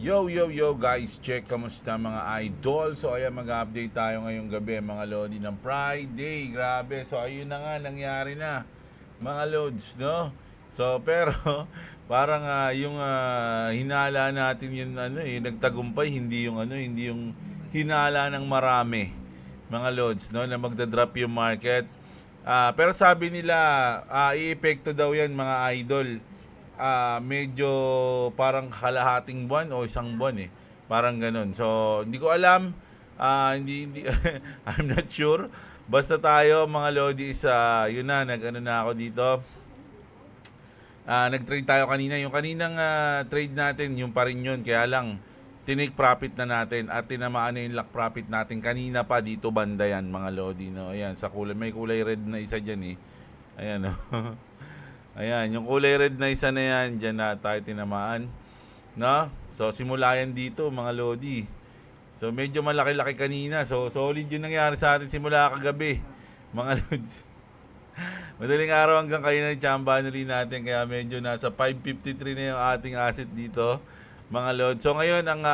Yo guys, check kamusta mga idol. So ayan, mag-update tayo ngayong gabi mga lodi ng Friday. Grabe. So ayun na nga, nangyari na mga lods, no? So pero parang yung hinala natin yun nagtagumpay, hindi yung hindi yung hinala ng marami mga lods, no, na magda-drop yung market. Pero sabi nila i-epekto daw yan mga idol, medyo parang kalahating buwan o isang buwan eh. Parang ganun. So, hindi ko alam. Hindi I'm not sure. Basta tayo mga lodi is yun na, nag-ano na ako dito. Nag-trade tayo kanina. Yung kaninang trade natin, yung pa rin yun. Kaya lang, tinake profit na natin at tinamaan na yung lock profit natin kanina pa dito banda yan mga lodi, no. Ayan, sa kulay, may kulay red na isa dyan eh. Ayan, no. Ayan, yung kulay red na isa na yan, dyan na tayo tinamaan. No? So, simula yan dito, mga lodi. So, medyo malaki-laki kanina. So, solid yung nangyari sa atin simula kagabi, mga lods. Madaling araw hanggang kayo ng tsambahan rin natin. Kaya medyo nasa 553 na yung ating asset dito, mga lods. So, ngayon, ang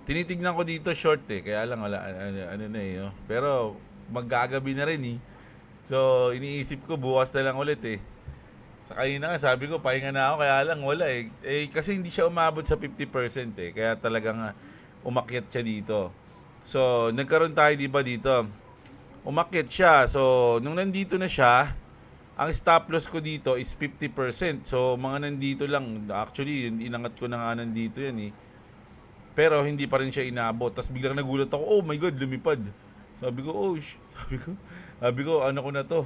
tinitignan ko dito short eh. Kaya lang, wala, ano na eh. Oh. Pero, maggagabi na rin eh. So, iniisip ko bukas na lang ulit eh. Sa kanina nga, sabi ko, pahinga na ako, kaya lang wala eh. Kasi hindi siya umabot sa 50% eh. Kaya talagang umakyat siya dito. So, nagkaroon tayo, di ba, dito? Umakyat siya. So, nung nandito na siya, ang stop loss ko dito is 50%. So, mga nandito lang. Actually, inangat ko na nga nandito yan eh. Pero, hindi pa rin siya inabot. Tapos, biglang nagulat ako, oh my God, lumipad. Sabi ko, oh, sabi ko, ano ko na to?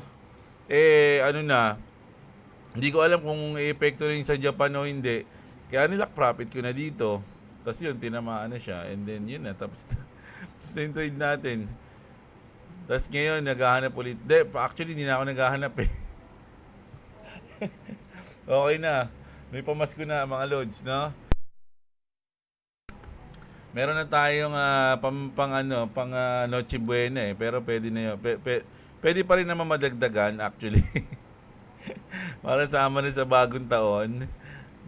Ano na, hindi ko alam kung epekto rin sa Japan o hindi. Kaya nilak profit ko na dito. Tapos yun, tinamaan na siya. And then yun na, tapos na yung trade natin. Tapos ngayon, naghahanap ulit. Actually, hindi na ako naghahanap eh. Okay na. May pamasko na mga lods, no? Meron na tayong pang Noche Buena eh. Pero pwede na yun. Pwede pa rin naman madagdagan actually. Para sama na sa bagong taon.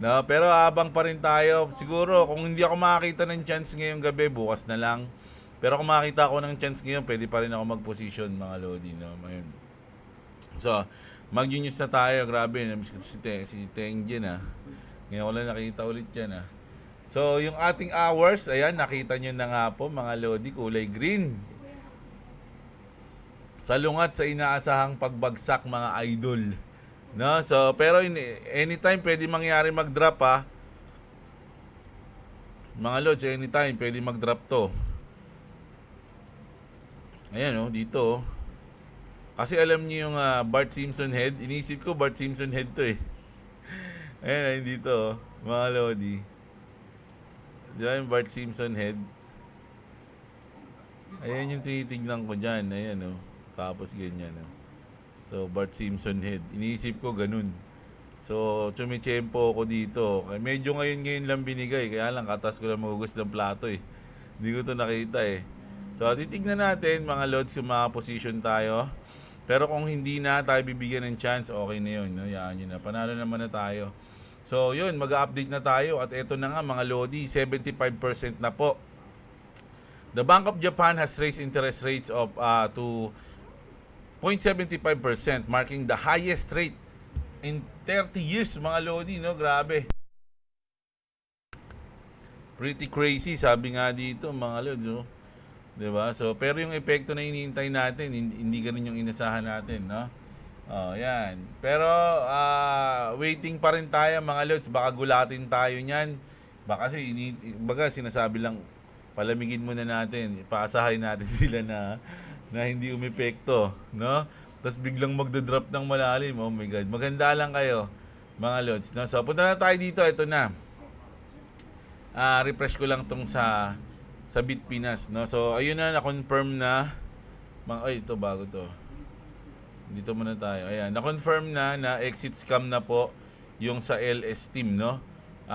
No, pero habang pa rin tayo, siguro kung hindi ako makakita ng chance ngayong gabi, bukas na lang. Pero kung makakita ako ng chance ngayon, pwede pa rin ako mag-position mga lodi, no. Ayun. So, mag-news na tayo. Grabe, namiss ko si Tengjin ah. Ngayon ko lang nakita ulit yan ah. So, yung ating hours, ayan, nakita nyo na nga po mga lodi, kulay green. Salungat sa inaasahang pagbagsak mga idol. No? So, pero anytime pwede mangyari mag-drop ha. Mga lods, anytime pwede mag-drop to. Ayan oh, dito oh. Kasi alam niyo yung Bart Simpson head. Inisip ko Bart Simpson head to eh. Ayan, dito oh, mga lodi. Diyan yung Bart Simpson head. Ayan yung tinitignan ko dyan. Ayan oh. Tapos ganyan oh. So, Bart Simpson head. Iniisip ko ganun. So, tumitsempo ako dito. Medyo ngayon lang binigay. Kaya lang, katas ko lang magugas ng plato eh. Hindi ko to nakita eh. So, titignan natin mga lods kung makaposition tayo. Pero kung hindi na tayo bibigyan ng chance, okay na yun. No? Yan yun na. Panalo naman na tayo. So, yun. Mag-update na tayo. At eto na nga mga lodi. 75% na po. The Bank of Japan has raised interest rates of to 0.75%, marking the highest rate in 30 years mga lodi, no? Grabe. Pretty crazy, sabi nga dito mga lods, no? 'Di ba? So, pero yung epekto na hinihintay natin, hindi ganun yung inasahan natin, no? Oh, yan. Pero waiting pa rin tayo mga lods, baka gulatin tayo niyan. Baka kasi baga sinasabi lang palamigin muna natin, ipaasahin natin sila na hindi umepekto, no? Tapos biglang magdo-drop ng malalim. Oh my God. Maganda lang kayo, mga lods, no? So, punta na tayo dito. Ito na. Refresh ko lang tong sa Bitpinas, no? So, ayun na, na-confirm na. Ito, bago to. Dito muna tayo. Ayan, na-confirm na exit scam na po yung sa LS team, no?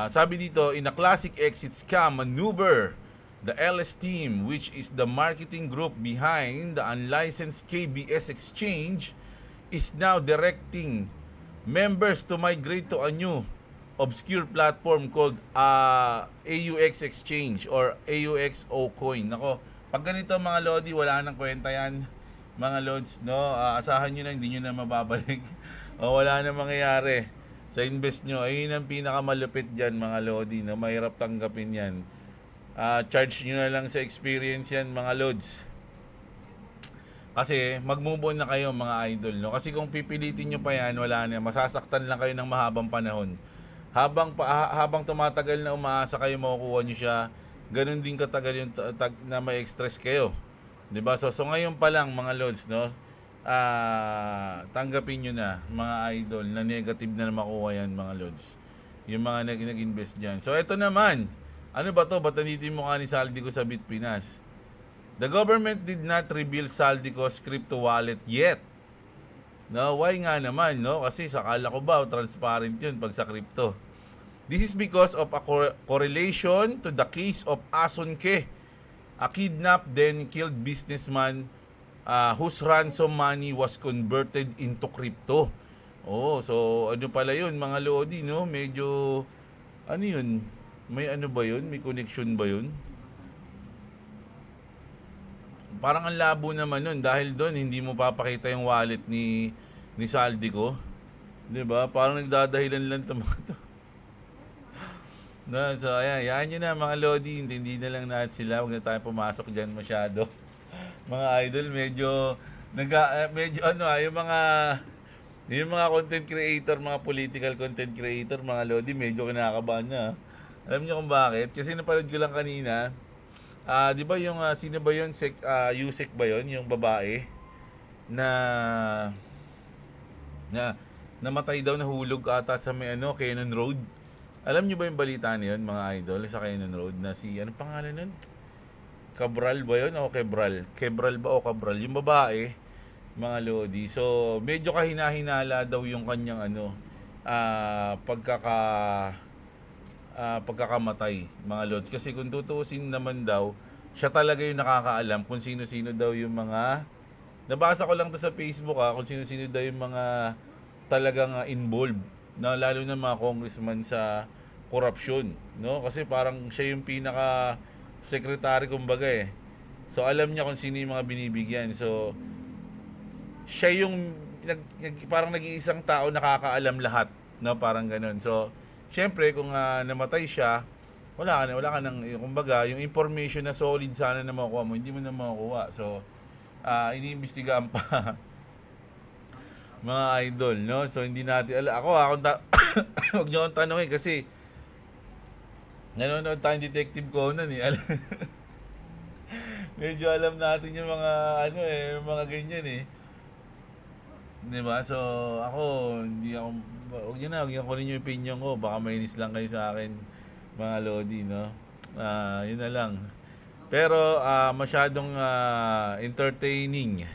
Sabi dito, in a classic exit scam maneuver, the LS team, which is the marketing group behind the unlicensed KBS exchange, is now directing members to migrate to a new obscure platform called AUX Exchange or AUXO Coin. Nako, pag ganito mga Lodi, wala nang kwenta yan. Mga Lods, no? Asahan nyo na, hindi nyo na mababalik. O wala na mangyayari sa invest nyo. Ayun ang pinakamalupit dyan mga Lodi, no? Mahirap tanggapin yan. Charge nyo na lang sa experience yan mga Lods. Kasi mag-move on na kayo mga idol, no? Kasi kung pipilitin nyo pa yan, wala na. Masasaktan lang kayo ng mahabang panahon. Habang tumatagal na umaasa kayo makukuha nyo siya, ganun din katagal yung na may stress kayo. 'Di ba? So ngayon pa lang mga Lods, no? Tanggapin nyo na mga idol na negative na makuha yan mga Lods. Yung mga nag-invest diyan. So ito naman, ano ba to? Ba't nandito yung mukha ni Saldico sa Bitpinas? The government did not reveal Saldico's crypto wallet yet. No, why nga naman, no? Kasi sakala ko ba transparent 'yun pag sa crypto. This is because of a correlation to the case of Asunke, a kidnapped then killed businessman whose ransom money was converted into crypto. Oh, so ano pala 'yun mga Lodi, no? Medyo ano 'yun? May ano ba 'yun? May connection ba 'yun? Parang ang labo naman nun dahil doon hindi mo papakita yung wallet ni Saldico. 'Di ba? Parang nagdadahilan lang 'tong mga 'to. No, so ayan, yan yun na mga Lodi, hindi na lang natin sila, huwag na tayo pumasok diyan masyado. Mga idol, medyo ano yung mga content creator, mga political content creator, mga Lodi, medyo kinakabahan na. Alam niyo kung bakit? Kasi napanood ko lang kanina. 'Di ba yung sino ba 'yon? Yusek ba 'yon, yung babae na namatay daw, nahulog ata sa may Cannon Road. Alam niyo ba yung balita niyon mga idol sa Cannon Road na si ano pangalan nun? Cabral ba 'yon o Quebral? Quebral ba o Cabral? Yung babae, mga Lodi. So medyo kahina-hinala daw yung kanyang pagkakamatay mga Lods. Kasi kung tutuusin naman daw, siya talaga yung nakakaalam kung sino-sino daw yung mga, nabasa ko lang to sa Facebook kung sino-sino daw yung mga talagang involved, na lalo na mga congressman sa korupsyon, no? Kasi parang siya yung pinaka secretary kumbaga eh. So alam niya kung sino yung mga binibigyan. So siya yung parang nag-iisang tao nakakaalam lahat, no? Parang ganun. So syempre kung namatay siya, wala ka nang kumbaga yung information na solid sana na makukuha mo, hindi mo na makukuha. So iniimbestigahan pa mga idol, no? So hindi natin huwag niyo akong tanongin kasi nanonood tayong Detective Conan eh. Medyo alam natin yung mga mga ganyan eh. 'Di ba? So ako hindi ako, huwag niyo kunin yung opinion ko, baka mainis lang kayo sa akin mga Lodi, no? Yun na lang. Pero masyadong entertaining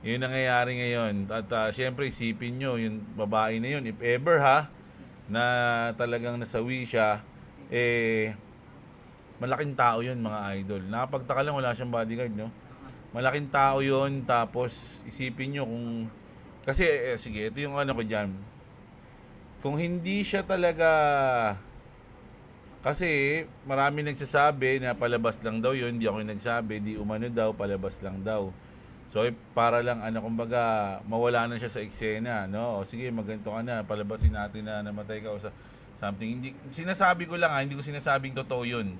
yung nangyayari ngayon. At syempre isipin nyo yung babae na yun, if ever na talagang nasawi siya, malaking tao yun mga idol. Nakapagtaka lang wala siyang bodyguard, no? Malaking tao yun. Tapos isipin nyo kung, kasi sige, ito yung ko dyan. Kung hindi siya talaga, kasi marami nagsasabi na palabas lang daw yun, hindi ako yung nagsabi, di umano daw, palabas lang daw. So para lang kumbaga mawala na siya sa eksena, no? O sige, maganto ka na, palabasin natin na namatay ka o sa something. Hindi sinasabi ko lang hindi ko sinasabing totoo yun,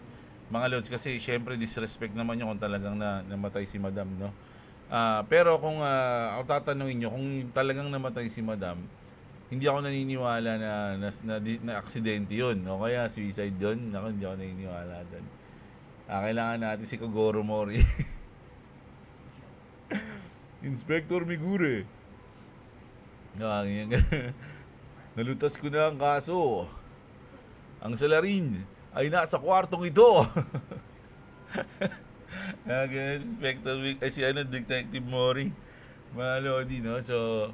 mga Lods, kasi syempre disrespect naman yun kung talagang namatay si Madam, no? Pero kung ako tatanungin nyo, kung talagang namatay si Madam, hindi ako naniniwala na aksidente yun, o kaya suicide yun. Ako, hindi ako naniniwala doon. Kailangan natin si Kogoro Mori. Inspector Migure. Nalutas ko na ang kaso. Ang salarin ay nasa kwartong ito. Inspector Migure, Detective Mori. Mga Lodi, no? So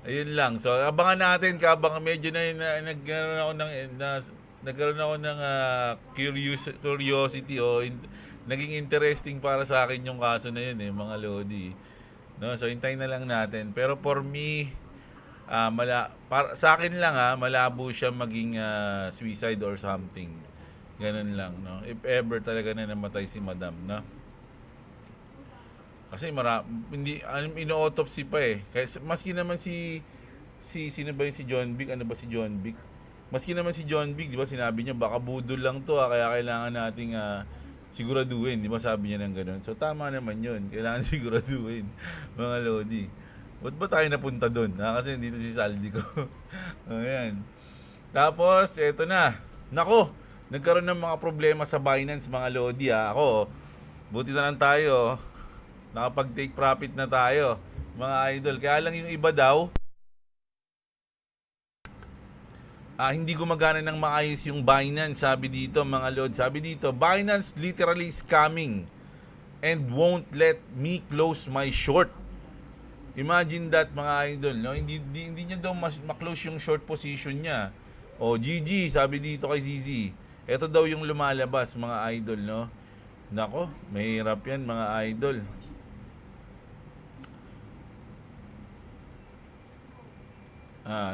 ayun lang. So abangan natin, kabang medyo nagkaroon ako ng curiosity naging interesting para sa akin yung kaso na yun mga Lodi. No, so hintayin na lang natin. Pero for me, sa akin lang malabo siya maging suicide or something. Ganun lang, no? If ever talaga na namatay si Madam, no? Kasi hindi ino-autopsy pa eh. Kasi maski naman sino ba yung si John Vic? Ano ba si John Vic? Maski naman si John Vic, 'di ba, sinabi niya baka budol lang 'to kaya kailangan nating siguraduhin, 'di ba, sabi niya ng gano'n. So tama naman 'yun. Kailangan siguraduhin, mga lodi. Ba't ba tayo napunta doon? Kasi dito si Saldi ko. Ayan. Tapos, eto na. Nako, nagkaroon ng mga problema sa Binance, mga lodi Ako, buti na lang tayo. Nakapag-take profit na tayo, mga idol. Kaya lang yung iba daw, hindi gumagana ng maayos yung Binance, sabi dito, mga lord. Sabi dito, Binance literally scamming and won't let me close my short. Imagine that, mga idol, no? Hindi niya daw ma-close yung short position niya. O, GG, sabi dito kay ZZ. Ito daw yung lumalabas, mga idol, no? Nako, mahirap yan, mga idol.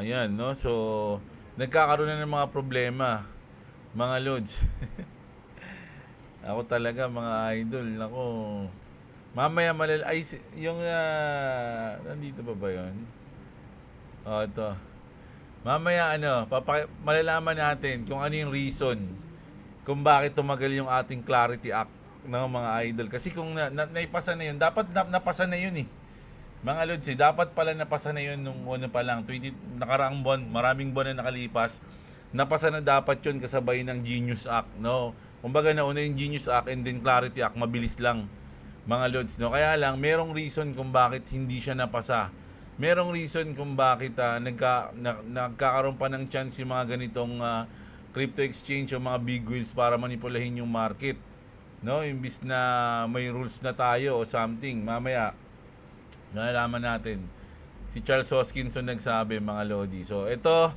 Yan, no? So, nagkakaroon na ng mga problema, mga lods. Ako talaga, mga idol, nako. Mamaya yung nandito ba yun? Ito. Mamaya malalaman natin kung ano yung reason kung bakit tumagal yung ating Clarity Act ng mga idol. Kasi kung naipasa na yun, dapat napasa na yun eh. Mga lods, dapat pala napasa na yun nung ano pa lang, nakaraang buwan, maraming buwan na nakalipas. Napasa na dapat yun kasabay ng Genius Act, no? Kumbaga nauna yung Genius Act and then Clarity Act, mabilis lang, mga lods, no? Kaya lang, merong reason kung bakit hindi siya napasa. Merong reason kung bakit nagkakaroon pa ng chance yung mga ganitong crypto exchange o mga big wheels para manipulahin yung market, no? Imbis na may rules na tayo o something, mamaya nalalaman natin. Si Charles Hoskinson nagsabi, mga lodi. So ito,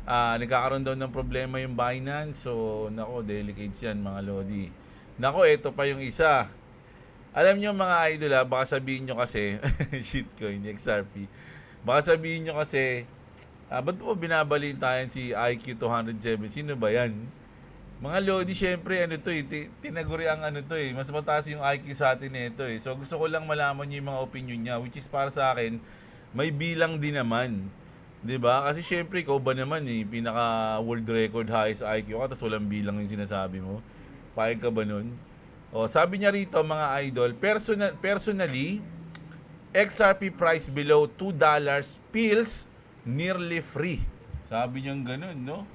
nagkakaroon daw ng problema yung Binance. So nako, delicates yan, mga lodi. Nako, ito pa yung isa. Alam nyo, mga idol, baka sabihin nyo kasi shitcoin, XRP, baka sabihin nyo kasi ba't po binabalintayan si IQ 207? Sino ba yan? Mga lodi, syempre, tinaguri ang mas mataas yung IQ sa atin nito eh. So gusto ko lang malaman yung mga opinion niya, which is para sa akin, may bilang din naman. 'Di ba? Kasi syempre, ikaw ba naman pinaka world record highest IQ ka, tapos walang bilang yung sinasabi mo. Payag ka ba nun? Sabi niya rito, mga idol, personally, XRP price below $2 feels nearly free. Sabi niya ganun, no?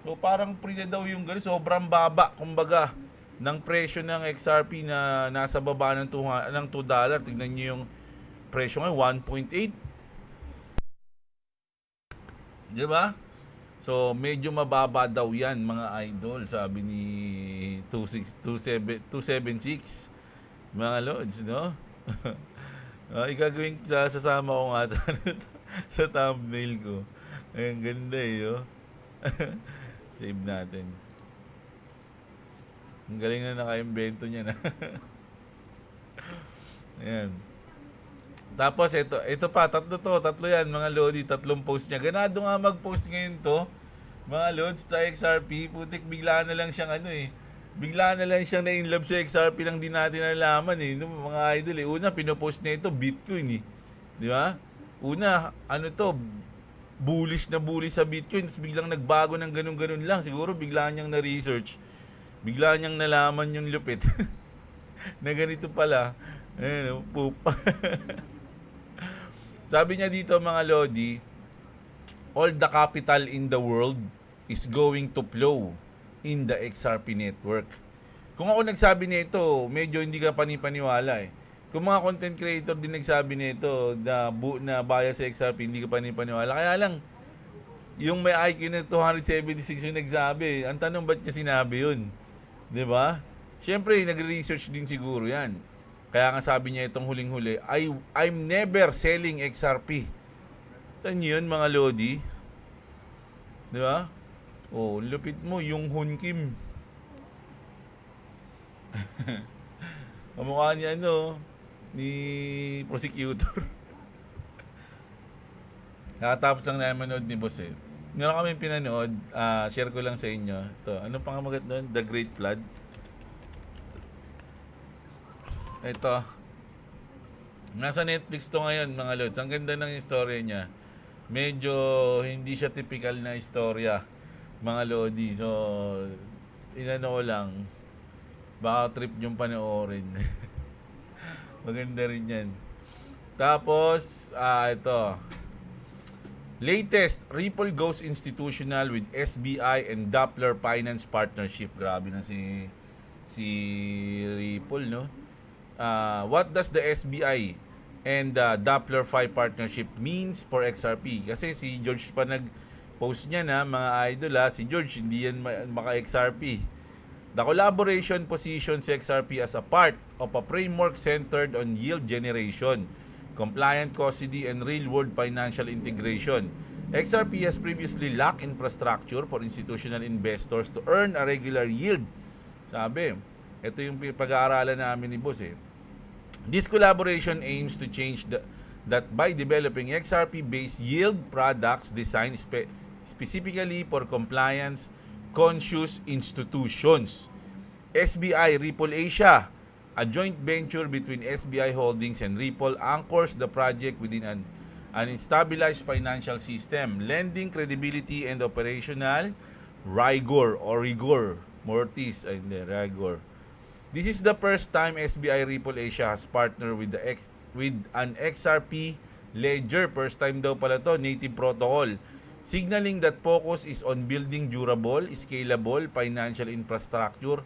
So parang free na daw yung ganun. Sobrang baba, kumbaga, ng presyo ng XRP na nasa baba ng $2. Tignan niyo yung presyo ngayon, 1.8. Di ba? So medyo mababa daw yan, mga idol, sabi ni 276, mga lods, no? Igagawin sasama ko nga sa thumbnail ko. Ang ganda oh. Save natin. Ang galing na naka-invento niya na. Ayan. Tapos ito pa, tatlo yan, mga lodi, tatlong post niya. Ganado nga mag-post ngayon to, mga lods, sa XRP. Putik, bigla na lang siyang bigla na lang siyang na-inlove sa XRP, lang din natin nalaman mga idol Una, pinopost na ito, Bitcoin Di ba? Una, bullish sa Bitcoin, biglang nagbago ng ganun-ganun lang. Siguro bigla niyang na-research, bigla niyang nalaman yung lupit na ganito pala. Ayan, poop. Sabi niya dito, mga lodi, all the capital in the world is going to flow in the XRP network. Kung ako nagsabi nito, medyo hindi ka panipaniwala Kung mga content creator din nagsabi nito na bias sa XRP, hindi ka panipaniwala. Kaya lang, yung may IQ na 276 yung nagsabi, ang tanong, ba't niya sinabi yun? Diba? Siyempre, nagre-research din siguro yan. Kaya nga sabi niya itong huling-huli, I'm never selling XRP. Ito yun, mga lodi. Diba? Lupit mo, yung Hun Kim. Kamukha niya ni prosecutor. Kakatapos lang namin manood ni boss eh. Meron kami pinanood, share ko lang sa inyo. Ito, ano pang magat doon? The Great Flood. Ito, nasa Netflix to ngayon mga lods. Ang ganda ng istorya niya. Medyo hindi siya typical na istorya mga lodi. So, inano ko lang, baka trip yung panoorin. Maganda rin yan. Tapos, ito. Latest, Ripple goes institutional with SBI and Doppler Finance Partnership. Grabe na si Ripple, no? What does the SBI and Doppler Phi partnership means for XRP? Kasi si George pa nag-post niya na mga idol si George hindi yan maka-XRP. The collaboration positions XRP as a part of a framework centered on yield generation, compliant custody, and real-world financial integration. XRP has previously lacked infrastructure for institutional investors to earn a regular yield. Sabi, ito yung pag-aaralan namin ni boss eh. This collaboration aims to change that by developing XRP-based yield products designed specifically for compliance-conscious institutions. SBI Ripple Asia, a joint venture between SBI Holdings and Ripple, anchors the project within an stabilized financial system, lending credibility and operational rigor. This is the first time SBI Ripple Asia has partnered with an XRP ledger. First time daw pala to, native protocol. Signaling that focus is on building durable, scalable financial infrastructure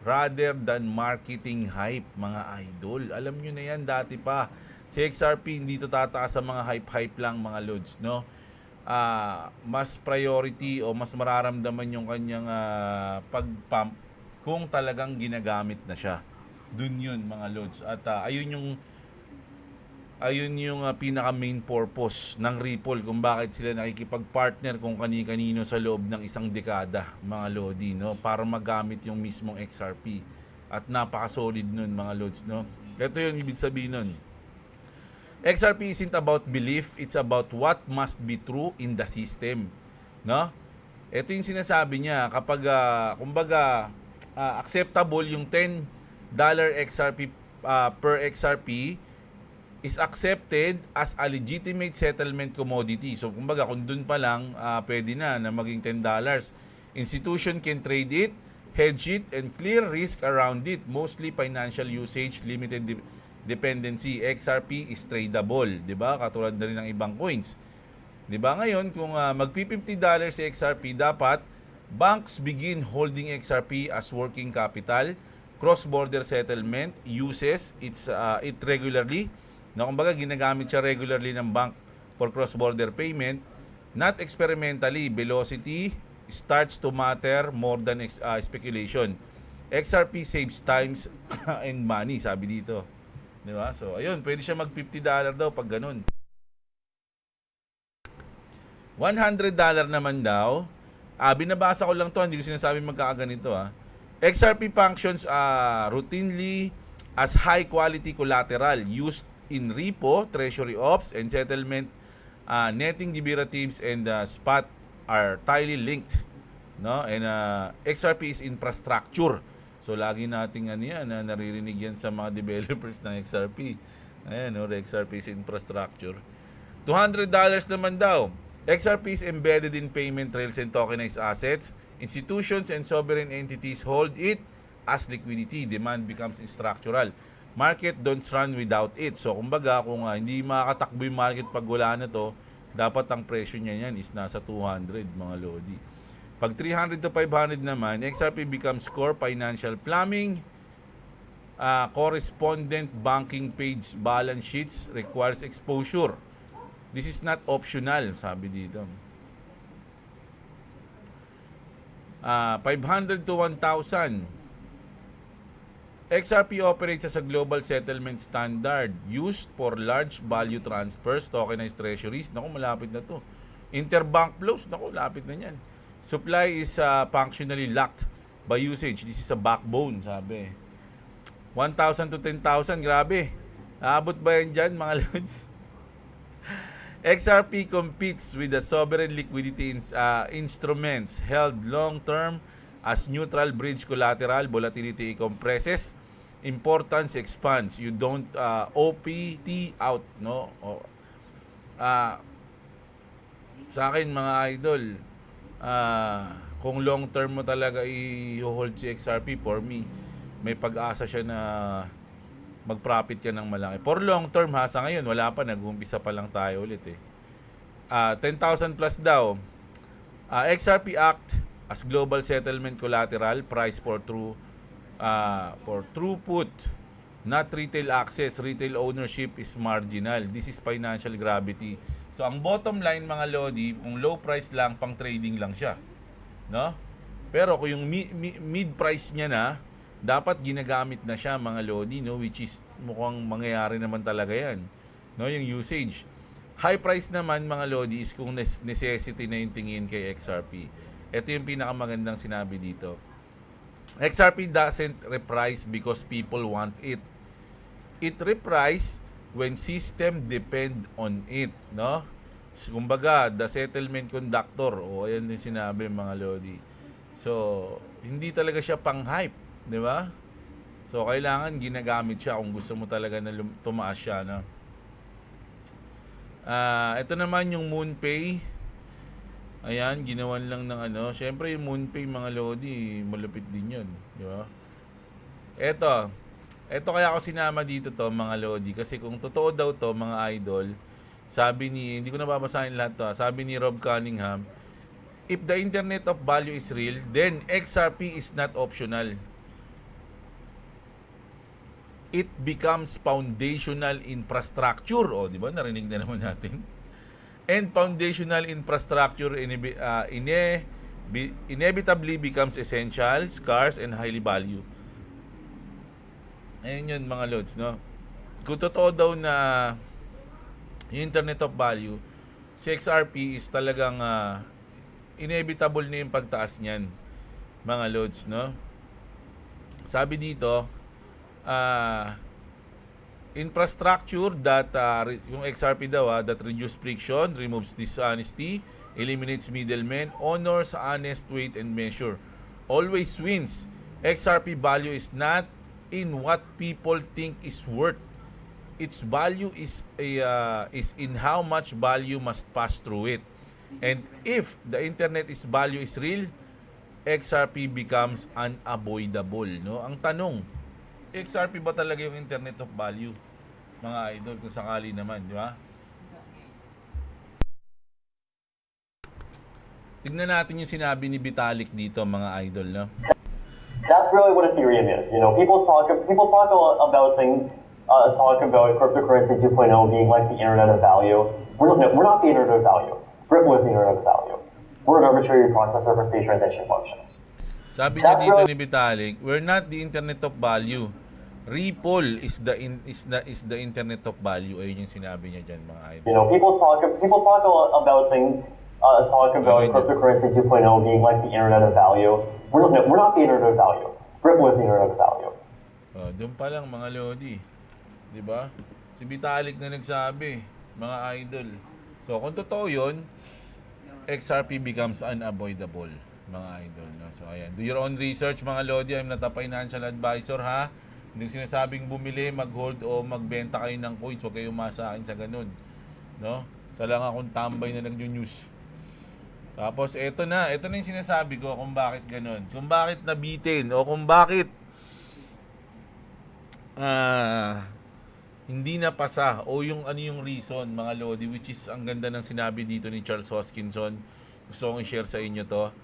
rather than marketing hype, mga idol. Alam nyo na yan, dati pa. Si XRP hindi to tataas sa mga hype-hype lang, mga lods, no? Mas priority o mas mararamdaman yung kanyang pag-pump kung talagang ginagamit na siya. Dun yun mga lods. At ayun yung pinaka main purpose ng Ripple kung bakit sila nakikipag-partner kung kani-kanino sa loob ng isang dekada mga lodi, no, para magamit yung mismong XRP. At napaka-solid nun mga lods, no. Ito yung ibig sabihin nun. XRP isn't about belief, it's about what must be true in the system, no. Ito yung sinasabi niya kapag kumbaga acceptable yung $10 XRP per XRP is accepted as a legitimate settlement commodity. So kumbaga kung dun pa lang pwede na maging $10. Institution can trade it, hedge it, and clear risk around it. Mostly financial usage, limited dependency. XRP is tradable, 'di ba? Katulad na rin ng ibang coins. 'Di ba? Ngayon kung magpi-$50 si XRP, dapat banks begin holding XRP as working capital. Cross-border settlement uses it regularly. Na kumbaga ginagamit siya regularly ng bank for cross-border payment, not experimentally. Velocity starts to matter more than speculation. XRP saves times and money, sabi dito. Di ba? So, ayun, pwede siya mag-$50 daw pag ganun. $100 naman daw. Binabasa ko lang to, hindi ko sinasabi magkakaganito XRP functions routinely as high quality collateral used in repo, treasury ops, and settlement. Netting derivatives and spot are tightly linked, no? And XRP is infrastructure. So lagi nating naririnig yan sa mga developers ng XRP. Ayan, no, XRP is infrastructure. $200 naman daw. XRP is embedded in payment rails and tokenized assets. Institutions and sovereign entities hold it as liquidity. Demand becomes structural. Market don't run without it. So kumbaga kung hindi makakatakbo yung market pag wala na to, dapat ang presyo niya yan is nasa 200 mga lodi. Pag 300 to 500 naman, XRP becomes core financial plumbing. Correspondent banking page balance sheets requires exposure. This is not optional, sabi dito. 500 to 1,000. XRP operates as a global settlement standard used for large value transfers, tokenized treasuries. Naku, malapit na to. Interbank flows, naku, lapit na yan. Supply is functionally locked by usage. This is a backbone, sabi. 1,000 to 10,000, grabe. Aabot ba yan dyan, mga lods? XRP competes with the sovereign liquidity instruments held long-term as neutral bridge collateral. Volatility compresses, importance expands. You don't OPT out, no? Ah, sa akin mga idol, kung long term mo talaga i-hold si XRP, for me, may pag-asa siya na mag-profit ka ng malaki. For long term ha, sa ngayon wala pa, nag-uumpisa pa lang tayo ulit eh. 10,000 plus daw. XRP Act as global settlement collateral, price for throughput, not retail access. Retail ownership is marginal. This is financial gravity. So ang bottom line mga lodi, kung low price lang, pang trading lang siya, no? Pero kung yung mid price niya na, dapat ginagamit na siya mga lodi, no, which is mukhang mangyayari naman talaga yan, no, yung usage. High price naman mga lodi is kung necessity na yung tingin kay XRP. Ito yung pinakamagandang sinabi dito. XRP doesn't reprice because people want it. It reprice when system depend on it, no? Kumbaga, the settlement conductor, o ayan din sinabi mga lodi. So, hindi talaga siya pang hype, di ba? So, kailangan ginagamit siya kung gusto mo talaga na tumaas siya, no? Ito naman yung MoonPay. Ayan, ginawan lang ng ano. Siyempre yung MoonPay mga lodi, malupit din yun, di ba? Ito kaya ako sinama dito to mga lodi, kasi kung totoo daw to mga idol, sabi ni, hindi ko nababasahin lahat to, sabi ni Rob Cunningham, if the Internet of Value is real, then XRP is not optional. It becomes foundational infrastructure. O, di ba? Narinig na naman natin. And foundational infrastructure inevitably becomes essential, scarce, and highly valued. Ayun yun mga lods, no? Kung totoo daw na Internet of Value, si XRP is talagang inevitable na yung pagtaas niyan, mga lods, no? Sabi dito, infrastructure that yung XRP daw that reduce friction, removes dishonesty, eliminates middlemen, honors honest weight and measure, always wins. XRP value is not in what people think is worth. Its value is in how much value must pass through it. And if the internet is value is real, XRP becomes unavoidable, no? Ang tanong, XRP ba talaga yung Internet of Value? Mga idol, kung sakali naman, di ba? Tignan natin yung sinabi ni Vitalik dito, mga idol, no? That's really what Ethereum is. You know, people talk about cryptocurrency 2.0 being like the Internet of Value. We're not the Internet of Value. Ripple is the Internet of Value. We're an arbitrary processor for state transaction functions. Sabi niya dito ni Vitalik, we're not the Internet of Value. Ripple is the Internet of Value. Ayun yung sinabi niya diyan, mga idol. You know, people talk about cryptocurrency 2.0 being like the Internet of Value. We're not the Internet of Value. Ripple is the Internet of Value. Doon pa lang mga lodi. 'Di ba? Si Vitalik na nagsabi, mga idol. So kung totoo 'yon, XRP becomes unavoidable, mga idol, no? So ayan, do your own research mga lodi. I'm not a financial advisor, ha. Hindi sinasabing bumili, mag-hold o magbenta kayo ng coins. Huwag kayo umasa sa akin sa ganun, no? Sa lang akong tambay na nag-news. Tapos ito na yung sinasabi ko kung bakit ganun. Kung bakit nabitin o kung bakit hindi napasa o yung ano yung reason, mga lodi, which is ang ganda ng sinabi dito ni Charles Hoskinson. Gusto kong i-share sa inyo to.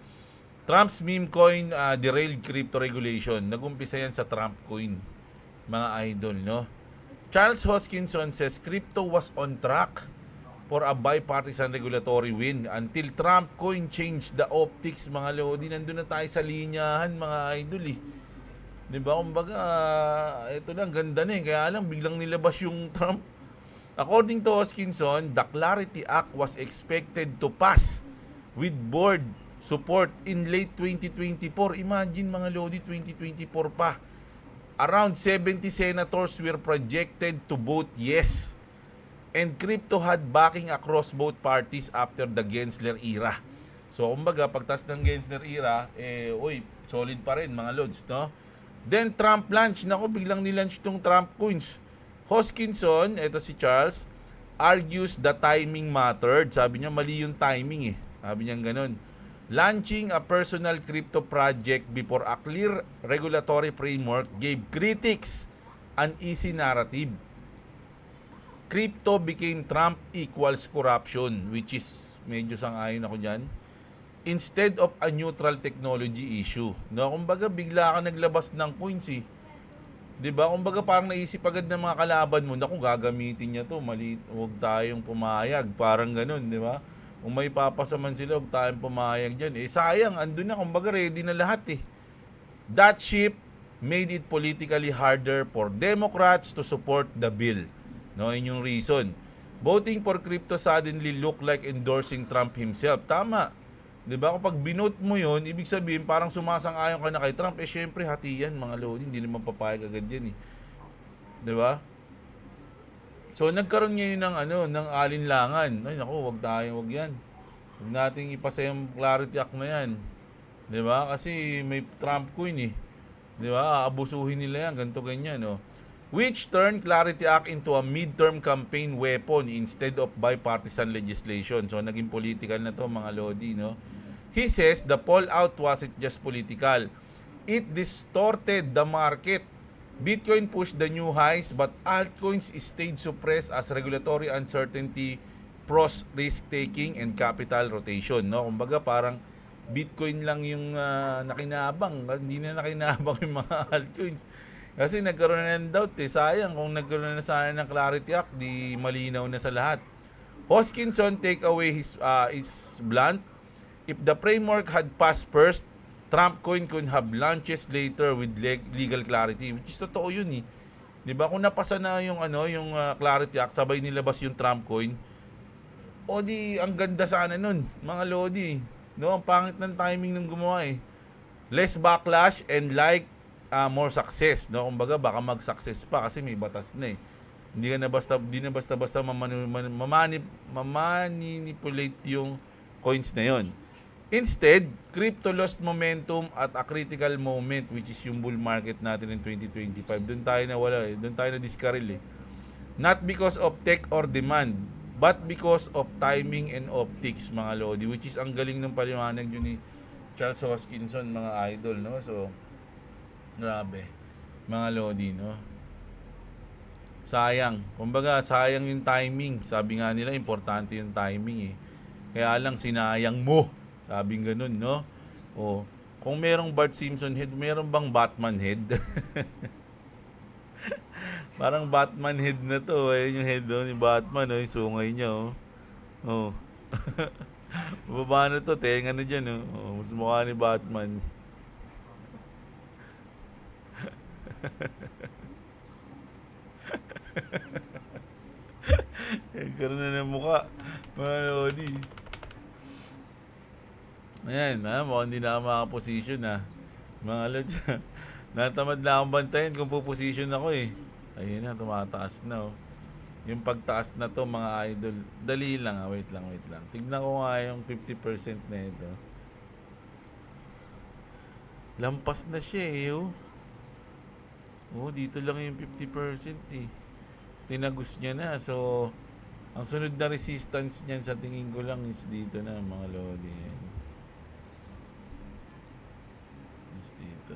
Trump's meme coin derailed crypto regulation. Nagumpisa yan sa Trump coin, mga idol, no? Charles Hoskinson says crypto was on track for a bipartisan regulatory win until Trump coin changed the optics, mga lodi. Nandun na tayo sa linyahan, mga idol, eh. Diba? Kumbaga, ito lang, ganda na eh. Kaya lang, biglang nilabas yung Trump. According to Hoskinson, the Clarity Act was expected to pass with board support in late 2024. Imagine, mga lodi, 2024 pa. Around 70 senators were projected to vote yes. and crypto had backing across both parties after the Gensler era. So, kumbaga, pagtas ng Gensler era, solid pa rin mga lods, no? Then, Trump launch. Naku, biglang nilaunch tong Trump coins. Hoskinson, eto si Charles, argues the timing mattered. Sabi niya, mali yung timing eh. Sabi niya ganun. Launching a personal crypto project before a clear regulatory framework gave critics an easy narrative. Crypto became Trump equals corruption, which is medyo sang-ayon ako dyan. Instead of a neutral technology issue. No, kumbaga bigla ka naglabas ng coins eh. 'Di ba? Kumbaga parang naisip agad ng mga kalaban mo na kung gagamitin niya 'to, mali, huwag tayong pumayag, parang ganoon, 'di ba? Kung may papasaman sila, huwag tayong pumayag diyan. Eh sayang, andun na, kumbaga ready na lahat eh. That shift made it politically harder for Democrats to support the bill. No, yun yung reason. Voting for crypto suddenly looked like endorsing Trump himself. Tama. 'Di ba? Kapag binote mo 'yon, ibig sabihin parang sumasang-ayon ka na kay Trump. Eh syempre hati yan, mga lodi, hindi naman papayag agad 'yan eh. 'Di ba? So nagkaroon ngayon ng alinlangan. Ay nako, wag 'yan. Huwag nating ipasa yung Clarity Act na 'yan. 'Di ba? Kasi may Trump coin eh. 'Di ba? Aabusuhin nila 'yan, ganito ganyan, no. Which turned Clarity Act into a midterm campaign weapon instead of bipartisan legislation. So naging political na 'to, mga lodi, no. He says the fallout wasn't just political. It distorted the market. Bitcoin pushed the new highs, but altcoins stayed suppressed as regulatory uncertainty froze risk-taking and capital rotation. No? Kumbaga parang Bitcoin lang yung nakinabang. Hindi na nakinabang yung mga altcoins. Kasi nagkaroon na ng doubt eh. Sayang kung nagkaroon na sana ng Clarity Act, di malinaw na sa lahat. Hoskinson take away his blunt. If the framework had passed first, Trump coin could have launches later with legal clarity, which is totoo yun eh. 'Di ba? Kung napasa na yung Clarity Act, sabay nilabas yung Trump coin. O di ang ganda sana nun, mga lodi. No, ang pangit ng timing nung gumawa eh. Less backlash and more success, no? Kumbaga baka mag-success pa kasi may batas na eh. Hindi na basta-basta mamanipulate yung coins na 'yon. Instead, crypto lost momentum at a critical moment, which is yung bull market natin in 2025. Doon tayo nawala eh. Doon tayo na-discarrel eh. Not because of tech or demand, but because of timing and optics, mga lodi. Which is ang galing ng paliwanag yun ni Charles Hoskinson, mga idol, no? So, grabe. Mga lodi, no? Sayang. Kumbaga, sayang yung timing. Sabi nga nila, importante yung timing eh. Kaya lang, sinayang mo. Sabing ganun, no? O, kung merong Bart Simpson head, meron bang Batman head? Parang Batman head na to. Ayun yung head doon, yung Batman, yung sungay niya, oh. Oh. Baba na to, tenga na dyan, oh. Oh, mas mukha ni Batman. Karoon na ng mukha. Mga lodi. Ayan, mukhang hindi na ako makaposisyon, mga lods. Natamad na akong bantayan kung puposisyon ako eh. Ayun na, tumataas na oh. Yung pagtaas na to, mga idol. Dali lang, wait lang. Tignan ko nga yung 50% na ito. Lampas na siya eh, oh. Oh, dito lang yung 50% eh. Tinagos niya na. So, ang sunod na resistance niyan sa tingin ko lang is dito na, mga lodi. Ayan. Dito.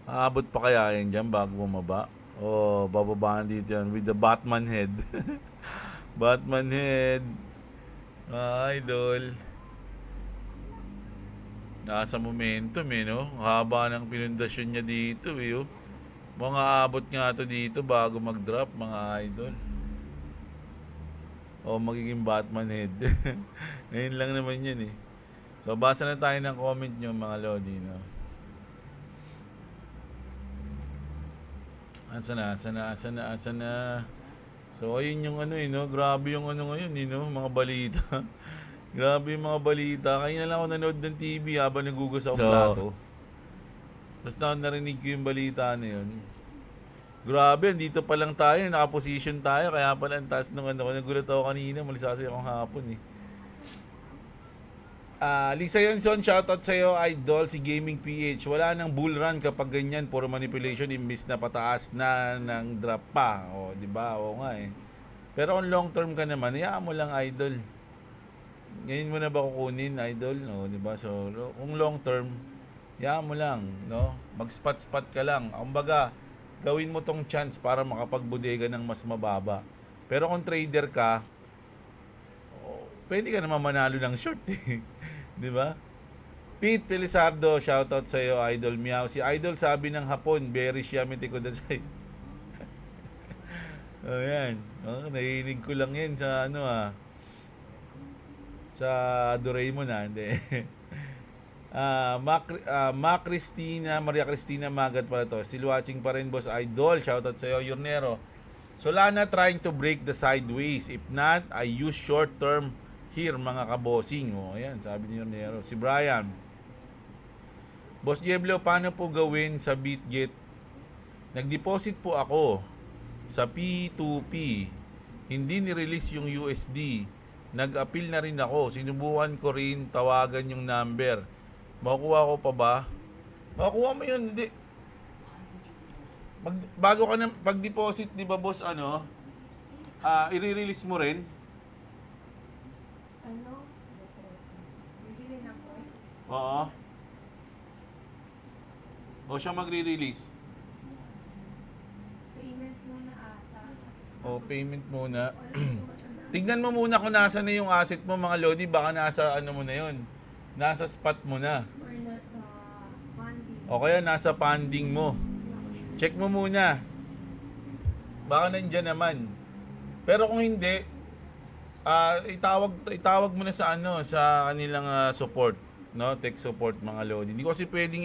Aabot pa kaya yan dyan bago bumaba? O bababa na dito yan with the Batman head. Batman head. Idol. Nasa momentum eh, no? Haba ng pinundasyon niya dito eh, oh. Mga abot nga to dito bago mag-drop, mga idol. O magiging Batman head. Ngayon lang naman yun eh. So basa na tayo ng comment nyo, mga lodi, no? Asa na. So ayun yung no? Grabe yung ngayon, no? Mga balita. Grabe yung mga balita. Kaya na lang ako nanood ng TV habang nagugas ako plato. Tapos narinig ko yung balita na yun. Grabe, dito pa lang tayo, nakaposition tayo, kaya pala ang taas nung ano. Nagulat ako kanina, malisasay akong hapon eh. Lisa Yonson, shoutout sa'yo, idol, si Gaming PH. Wala nang bull run kapag ganyan, puro manipulation, imbis na pataas na ng drop pa. O, di ba? Oo nga eh. Pero kung long term ka naman, hayaan mo lang, idol. Ngayon mo na ba kukunin, idol? No, di ba? So, kung long term, hayaan mo lang, no? Mag-spot-spot ka lang. Kumbaga, gawin mo tong chance para makapagbodega ng mas mababa. Pero kung trader ka, pwede ka naman manalo ng short eh. Di ba? Pete Pelizardo, shoutout sa iyo, Idol Meow. Si Idol sabi ng hapon, bearish Yamete Kudasai. Oh, yan. Oh, nahilig ko lang yan sa ano sa Doraemon hindi. Maria Cristina Magat pala to. Still watching pa rin, boss Idol. Shoutout sa iyo, Yurnero. Solana trying to break the sideways. If not, I use short term here mga kabosing. O, ayan, sabi ni Nero. Si Brian. Boss Diablo, paano po gawin sa BitGet? Nag-deposit po ako sa P2P. Hindi ni-release yung USD. Nag-appeal na rin ako. Sinubukan ko rin tawagan yung number. Makukuha ko pa ba? Makukuha mo yun. Hindi. Bago ka na pag-deposit, di ba boss, i-release mo rin? Bibili ng coins. Oo. O siya magre-release. Payment muna ata. O payment muna. Tignan mo muna kung nasa na yung asset mo mga Lodi. Baka nasa ano mo na yun. Nasa spot mo na. Or nasa funding. O kaya nasa funding mo. Check mo muna. Baka nandyan naman. Pero kung hindi, itawag mo na sa sa kanilang support, no? Tech support mga Lodi. Hindi ko kasi pwedeng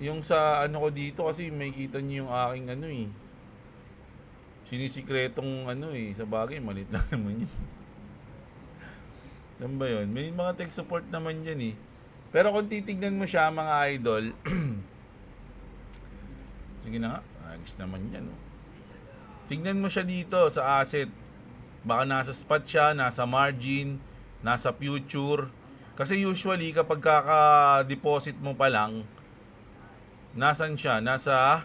yung sa ko dito kasi may kita niyo yung aking sinisikretong sa bagay malit lang naman yun. Ano ba yun? May mga tech support naman yan eh. Pero kung titignan mo siya mga idol, sige na nga, ayos naman yan. Oh. Tignan mo siya dito sa asset. Baka nasa spot siya, nasa margin, nasa future. Kasi usually kapag kaka-deposit mo pa lang, nasan siya? Nasa,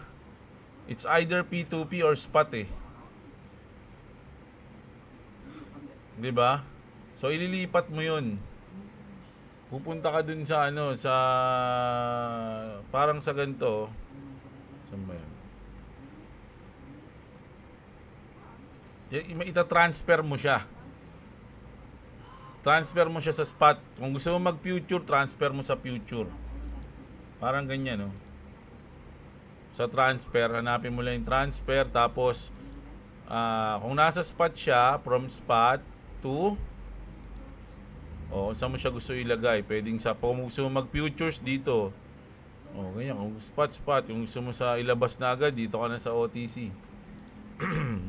it's either P2P or spot eh. 'Di ba? So ililipat mo 'yun. Pupunta ka dun sa sa parang sa ganito. Saan ba 'yun? Ita-transfer mo siya. Transfer mo siya sa spot. Kung gusto mo mag-future, transfer mo sa future. Parang ganyan, no? Sa transfer, hanapin mo lang yung transfer. Tapos, kung nasa spot siya, from spot to, saan mo siya gusto ilagay? Pwedeng kung gusto mo mag-futures dito. Ganyan. Kung spot. Kung gusto mo sa ilabas na agad, dito ka na sa OTC.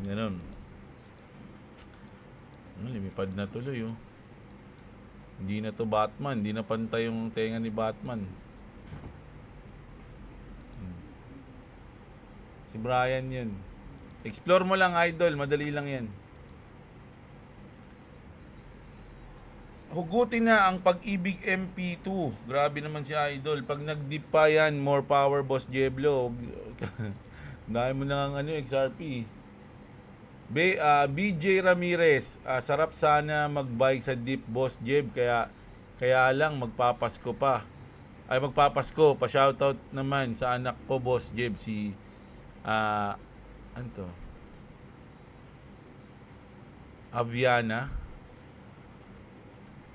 Ganun. Lumipad na tuloy, oh. Hindi na to Batman. Hindi na pantay yung tenga ni Batman. Si Brian yun. Explore mo lang, idol. Madali lang yan. Hugutin na ang Pag-ibig MP2. Grabe naman si idol. Pag nag-dip pa yan, more power, Boss Jeblo. Dahil mo na ang XRP. BJ Ramirez, sarap sana mag-buy sa dip, Boss Jeb, kaya lang magpapasko pa. Ay magpapasko, pa-shoutout naman sa anak ko, Boss Jeb, si Aviana.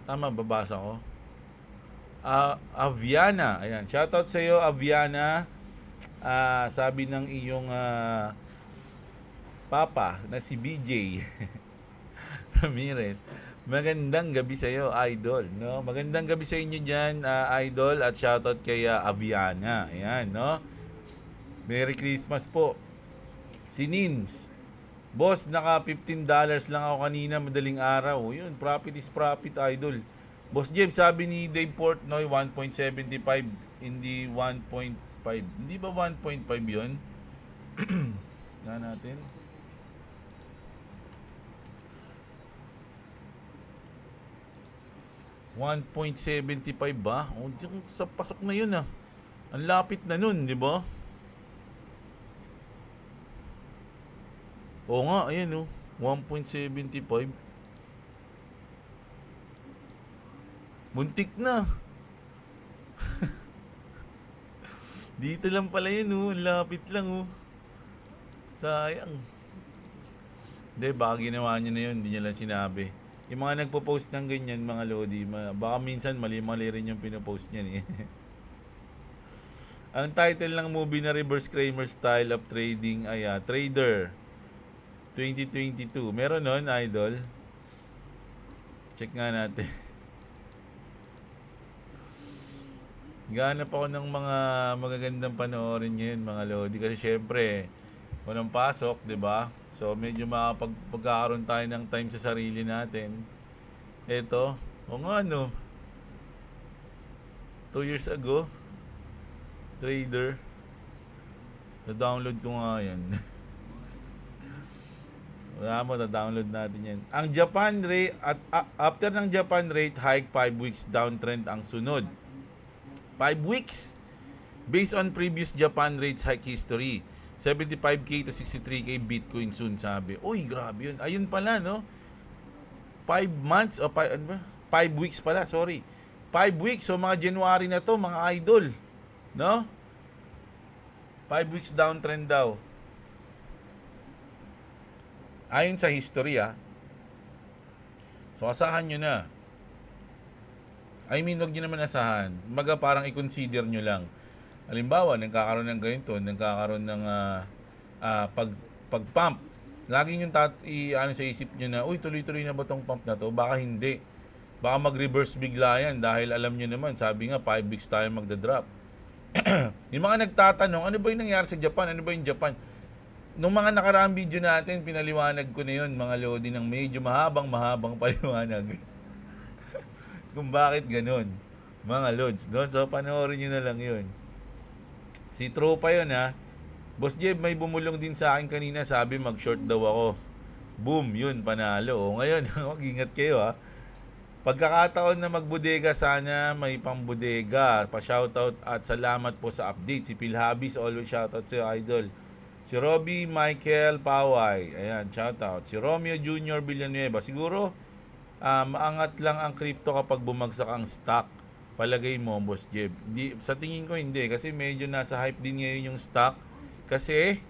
Tama babasa ko? Aviana. Ayan, shoutout sa iyo, Aviana. Sabi ng iyong papa na si BJ Ramirez. Magandang gabi sa iyo, idol, no? Magandang gabi sa inyo diyan, idol, at shoutout kay Aviana. Ayan, no? Merry Christmas po. Si Nins. Boss, naka $15 lang ako kanina, madaling araw. Yun, profit is profit, idol. Boss Jeff, sabi ni Dave Portnoy 1.75, hindi 1.5. Hindi ba 1.5 'yun? Nga natin. $1.75 ba? O, sa pasok na yun ah. Ang lapit na nun, di ba? Oo nga, ayan oh. 1.75. Muntik na. Dito lang pala yun oh. Ang lapit lang oh. Sayang. Hindi, baka ginawa niya na yun. Hindi niya lang sinabi. Yung mga nagpo-post ng ganyan, mga Lodi, baka minsan mali-mali rin yung pinopost niyan eh. Ang title ng movie na Reverse Kramer Style of Trading ay Trader 2022. Meron nun, idol? Check nga natin. Ganap ako ng mga magagandang panoorin ngayon, mga Lodi. Kasi syempre, walang pasok, di ba? So, medyo makapagkakaroon tayo ng time sa sarili natin. Ito, o nga no, 2 years ago, Trader. Na-download ko nga yan. Wala mo, na-download natin yan. Ang Japan rate, after ng Japan rate hike, 5 weeks downtrend ang sunod. 5 weeks? Based on previous Japan rates hike history. 75k to 63k Bitcoin soon, sabi. Uy, grabe yun. Ayun pala, no? 5 months, o 5 weeks pala, sorry. 5 weeks, so mga January na to, mga idol. No? 5 weeks downtrend daw. Ayon sa history, So, asahan nyo na. I mean, huwag nyo naman asahan. Maga parang i-consider nyo lang. Halimbawa, nagkakaroon ng ganito, nagkakaroon ng pag-pump. Lagi yung ano sa isip nyo na, uy, tuloy-tuloy na ba tong pump na to? Baka hindi. Baka mag-reverse bigla yan dahil alam nyo naman, sabi nga, 5 weeks tayo magda-drop. Yung mga nagtatanong, ano ba yung nangyari sa Japan? Ano ba yung Japan? Nung mga nakaraang video natin, pinaliwanag ko na yun, mga Lodi, ng medyo mahabang paliwanag. Kung bakit ganun, mga Lods, no? So, panoorin nyo na lang yun. Si Tropa yun Boss Jeb, may bumulong din sa akin kanina, sabi mag-short daw ako. Boom, yun, panalo. O, ngayon, mag-ingat kayo Pagkakataon na magbudega, sana may pambudega. Pa-shoutout at salamat po sa update. Si Phil Habis, always shoutout sa idol. Si Robbie Michael Paway, ayan, shoutout. Si Romeo Jr. Villanueva, siguro maangat lang ang crypto kapag bumagsak ang stock. Palagay mo, Boss Jeb? Sa tingin ko hindi, kasi medyo nasa hype din ngayon yung stock. Kasi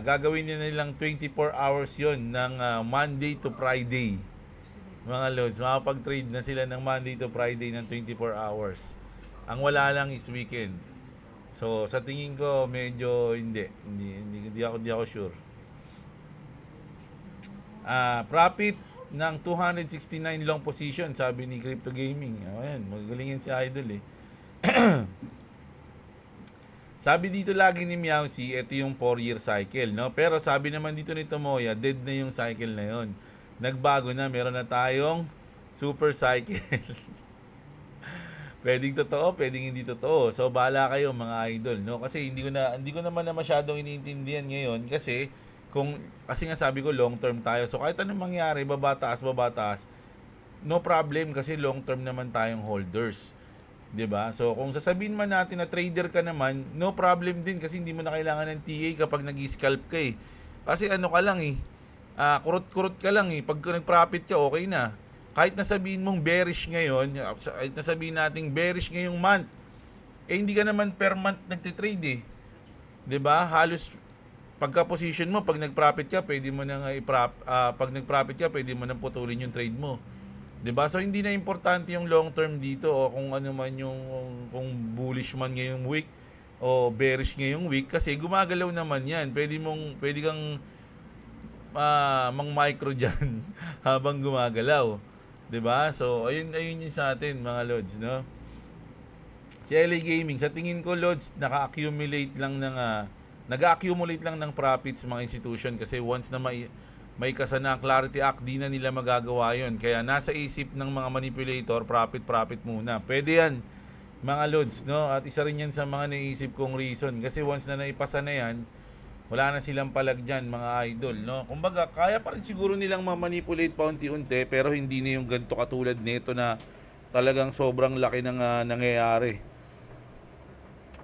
gagawin nilang 24 hours yon ng Monday to Friday. Mga Lods, makapag-trade na sila ng Monday to Friday ng 24 hours. Ang wala lang is weekend. So, sa tingin ko, medyo hindi ako sure. Profit ng 269 long position, sabi ni Crypto Gaming. Ayan, magaling yan si Idol Sabi dito lagi ni Meowsy, ito yung 4-year cycle, no? Pero sabi naman dito ni Tomoya, dead na yung cycle na yon. Nagbago na, meron na tayong super cycle. Pwedeng totoo, pwedeng hindi totoo. So, bahala kayo mga idol, no? Kasi hindi ko naman na masyadong iniintindihan ngayon kasi kasi nga sabi ko long term tayo. So kahit anong mangyari, babataas, no problem kasi long term naman tayong holders. 'Di ba? So kung sasabihin man natin na trader ka naman, no problem din kasi hindi mo na kailangan ng TA kapag nag-scalp ka Kasi ano ka lang kurot-kurot ka lang Pag nag-profit ka, okay na. Kahit nasabihin mong bearish ngayon, kahit nasabihin nating bearish ngayong month, hindi ka naman per month nagtitrade 'Di ba? Halos pagka-position mo, pag nag-profit ka, pwede mo nang pag nag-profit ka, pwede mo nang putulin yung trade mo. 'Di ba? So hindi na importante yung long term dito o kung ano man kung bullish man ngayong week o bearish ngayong week kasi gumagalaw naman 'yan. Pwede kang mang micro diyan habang gumagalaw. 'Di ba? So ayun yung sa atin, mga Lods, no? Si LA Gaming, sa tingin ko, Lods, nag-accumulate lang ng profits mga institution kasi once na may kasana Clarity Act, di na nila magagawa yon. Kaya nasa isip ng mga manipulator, profit muna. Pwede yan, mga lods, no? At isa rin yan sa mga naisip kong reason. Kasi once na naipasa na yan, wala na silang palag dyan, mga idol, no? Kumbaga, kaya pa rin siguro nilang ma-manipulate pa unti-unti, pero hindi na yung ganito katulad nito na talagang sobrang laki ng nangyayari.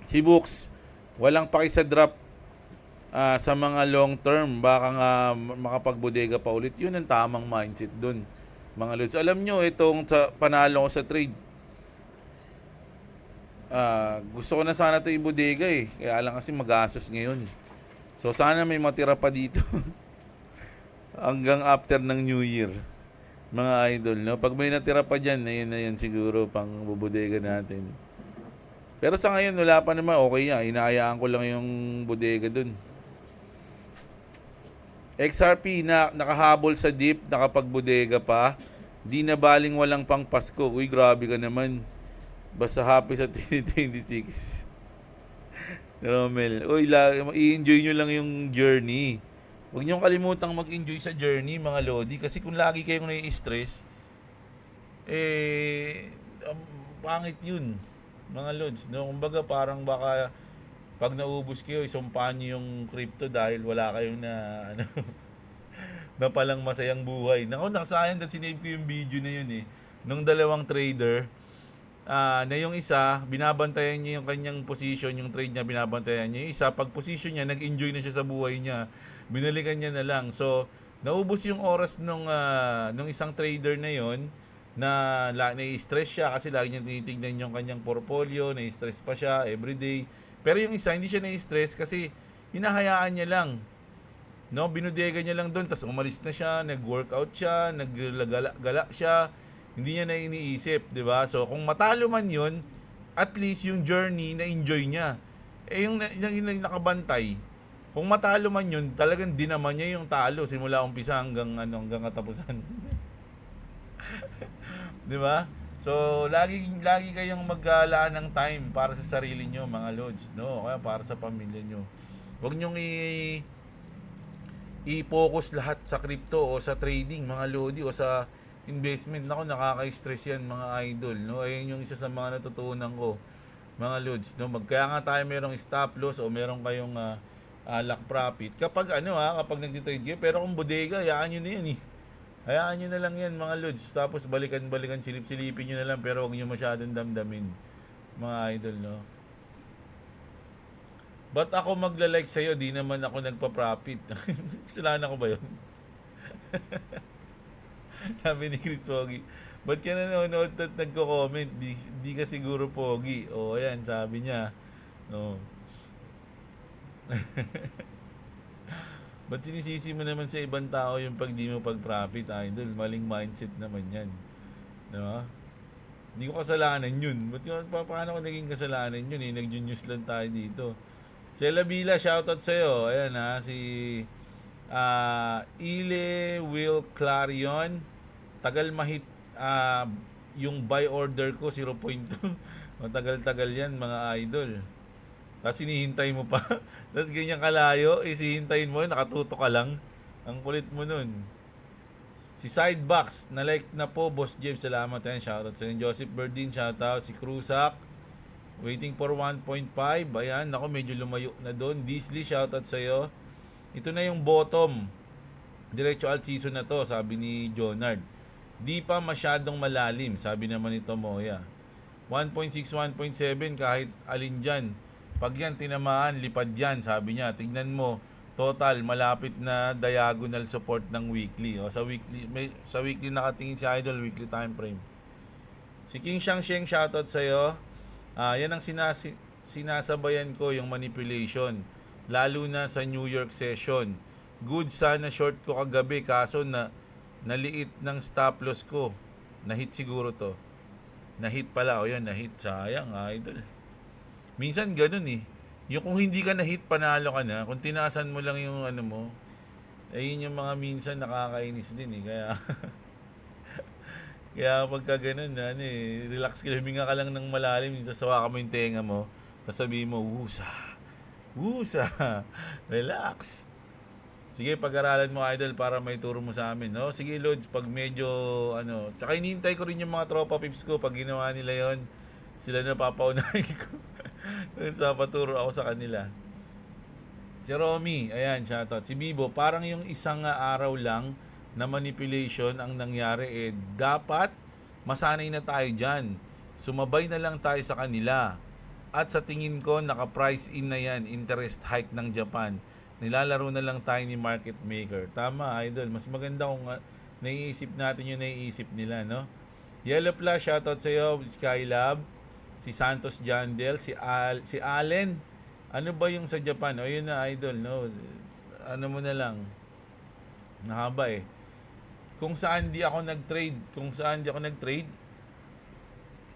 Si Books, walang paki sa drop sa mga long term, baka nga makapagbodega pa ulit. Yun ang tamang mindset dun, mga lods. Alam nyo, itong panalo ko sa trade, gusto ko na sana ito ibodega eh. Kaya lang kasi magastos ngayon. So sana may matira pa dito hanggang after ng New Year, mga idol, no? Pag may natira pa dyan, ayun na yun siguro pang bubodega natin. Pero sa ngayon, wala pa naman, okay yan. Inaayaan ko lang yung bodega dun. XRP na nakahabol sa dip, nakapagbodega pa. Di na baling walang pang Pasko. Uy, grabe ka naman. Basta happy sa 2026. Romel. Uy, i-enjoy nyo lang yung journey. Huwag nyo kalimutang mag-enjoy sa journey, mga lodi. Kasi kung lagi kayong nai-stress, pangit yun, mga lods, no? Kumbaga parang baka pag naubos kayo, isumpahan nyo yung crypto dahil wala kayong na na palang masayang buhay. Naku, nakasayang dahil sinave ko yung video na yun eh. Nung dalawang trader, na yung isa, binabantayan niya yung kanyang position, yung trade niya, binabantayan niya. Yung isa, pag position niya, nag-enjoy na siya sa buhay niya. Binalikan niya na lang. So, naubos yung oras nung isang trader na yon na na-stress siya kasi lagi niya tinitingnan yung kanyang portfolio, na-stress pa siya everyday. Pero yung isa, hindi siya na-stress kasi hinahayaan niya lang. No, binudega niya lang doon, tapos umalis na siya, nag-workout siya, naggala siya, hindi niya na iniisip, 'di ba? So kung matalo man 'yun, at least yung journey na enjoy niya. Yung nakabantay, kung matalo man 'yun, talagang dinaman niya yung talo simula umpisa hanggang katapusan. 'Di ba? So lagi kayong maglaan ng time para sa sarili niyo, mga lods, no? Kaya para sa pamilya niyo. Huwag niyo i-focus lahat sa crypto o sa trading, mga lodi, o sa investment. Nako, nakaka-stress yan, mga idol, no? Ayun yung isa sa mga natutunan ko, mga lods, no? Kaya nga tayo merong stop loss o meron kayong lock profit kapag kapag nagti-trade kayo. Pero kung bodega, hayaan nyo na yan eh. Hayaan nyo na lang yan, mga lods. Tapos balikan, silip-silipin nyo na lang, pero huwag nyo masyadong damdamin, mga idol, no? Ba't ako magla-like sa'yo? Di naman ako nagpa-profit. Kasalanan ko ba yun? Sabi ni Chris Pogi, ba't ka nanonood at nagko-comment? Di ka siguro Pogi. O, ayan, sabi niya. No. Ba't sinisisi mo naman sa ibang tao yung pag di mo pag-profit, idol? Maling mindset naman yan. Diba? Hindi ko kasalanan yun. Paano ko naging kasalanan yun eh? Nag-news lang tayo dito. Si Labila, shoutout sa'yo. Ayan si Ile Will Clarion. Tagal mahit yung buy order ko 0.2. Matagal-tagal yan, mga idol. Tapos hinihintay mo pa. Tapos ganyan kalayo, isihintayin mo, nakatuto ka lang. Ang kulit mo nun. Si Sidebox, na-like na po, Boss James. Salamat yan. Shoutout sa inyo. Joseph Berdin, shoutout. Si Cruzac, waiting for 1.5. Ayan, ako medyo lumayo na doon. Disley, shoutout sa'yo. Ito na yung bottom. Diretso alt season na to, sabi ni Jonard. Di pa masyadong malalim, sabi naman ni Tomoya. 1.6, 1.7, kahit alin dyan. Pag yan tinamaan, lipad yan, sabi niya. Tignan mo, total, malapit na diagonal support ng weekly. O, sa weekly nakatingin si Idol, weekly time frame. Si King Shangsheng, shoutout sa'yo. Yan ang sinasabayan ko, yung manipulation. Lalo na sa New York session. Good sana short ko kagabi, kaso naliit ng stop loss ko. Na-hit siguro to. Na-hit pala. O yan, na-hit. Sayang, idol. Minsan ganun eh. Yung kung hindi ka na-hit, panalo ka na. Kung tinasan mo lang yung mo, ayun yung mga minsan nakakainis din eh. Kaya kaya pagka ganun, relax ka, huminga ka lang ng malalim, sasawa ka mo yung tenga mo, tapos sabihin mo, wusa, relax. Sige, pag-aralan mo, idol, para may turo mo sa amin, no? Sige, Lods, pag medyo, tsaka hinihintay ko rin yung mga tropa pips ko, pag ginawa nila yon, sila na papaunahin ko. Sa paturo ako sa kanila. Si Romy, ayan, shoutout. Si Bibo, parang yung isang araw lang na manipulation ang nangyari, dapat masanay na tayo dyan. Sumabay na lang tayo sa kanila. At sa tingin ko, naka-price in na yan, interest hike ng Japan. Nilalaro na lang tayo ni market maker. Tama, idol. Mas maganda kung naiisip natin yung naiisip nila, no? Yellow Plus, shoutout sa iyo. Skylab, si Santos Jandel, si Allen. Ano ba yung sa Japan? O yun na, idol, no? Ano mo na lang. Nahaba eh. Kung saan di ako nag-trade,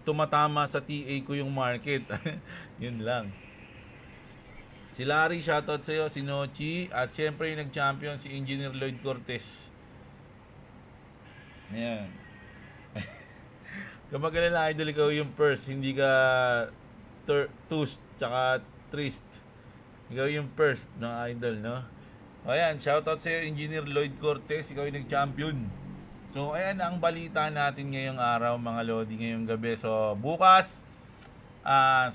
tumatama sa TA ko yung market. Yun lang. Si Larry, shoutout sa iyo, si Nochi, at syempre yung nag-champion si Engineer Lloyd Cortez. Ayan. Kapag na idol, ikaw yung first, hindi ka toast, tsaka trist. Ikaw yung first, no, idol, no? So, ayan, shoutout sa iyo, Engineer Lloyd Cortez, ikaw yung nag-champion. So, ayan ang balita natin ngayong araw, mga Lodi, ngayong gabi. So, bukas,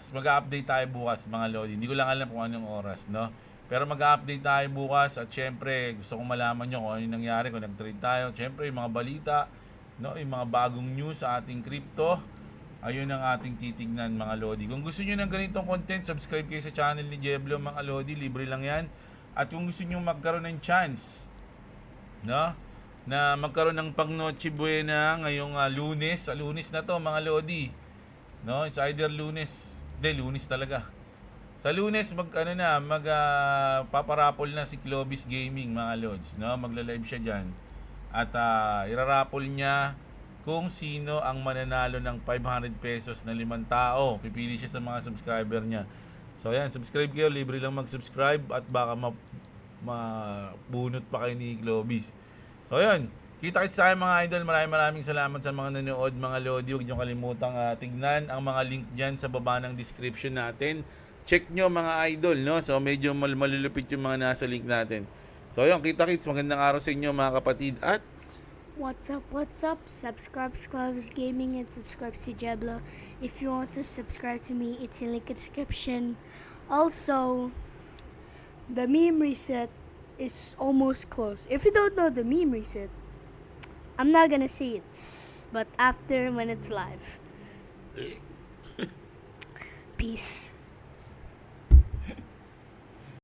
mag-update tayo bukas, mga Lodi. Hindi ko lang alam kung anong oras, no? Pero mag-update tayo bukas at syempre, gusto kong malaman nyo kung ano yung nangyari, kung nag-trade tayo. Syempre, yung mga balita, no? Yung mga bagong news sa ating crypto, ayun ang ating titignan, mga Lodi. Kung gusto nyo ng ganitong content, subscribe kayo sa channel ni Jeblo, mga Lodi. Libre lang yan. At kung gusto nyo magkaroon ng chance, no? Na magkaroon ng pang Noche Buena ngayong Lunes. Sa Lunes na to, mga Lodi. No, it's either Lunes. Lunes talaga. Sa Lunes paparapol na si Clovis Gaming, mga Lods, no? Magla-live siya diyan. At irarapol niya kung sino ang mananalo ng 500 pesos na 5 tao. Pipili siya sa mga subscriber niya. So ayan, subscribe kayo, libre lang mag-subscribe at baka mabunot pa kayo ni Clovis. So ayan, kita-kits tayo, mga idol. Maraming salamat sa mga nanood, mga Lodi. Huwag nyo kalimutang tignan ang mga link dyan sa baba ng description natin. Check nyo, mga idol, no? So medyo malulupit yung mga nasa link natin. So ayan, kita-kits. Magandang araw sa inyo, mga kapatid. At What's up? Subscribe to Clovis Gaming and subscribe to Jeblo. If you want to subscribe to me, it's in link in description. Also, the meme reset is almost close. If you don't know the meme reset, I'm not gonna say it, but after when it's live. Peace.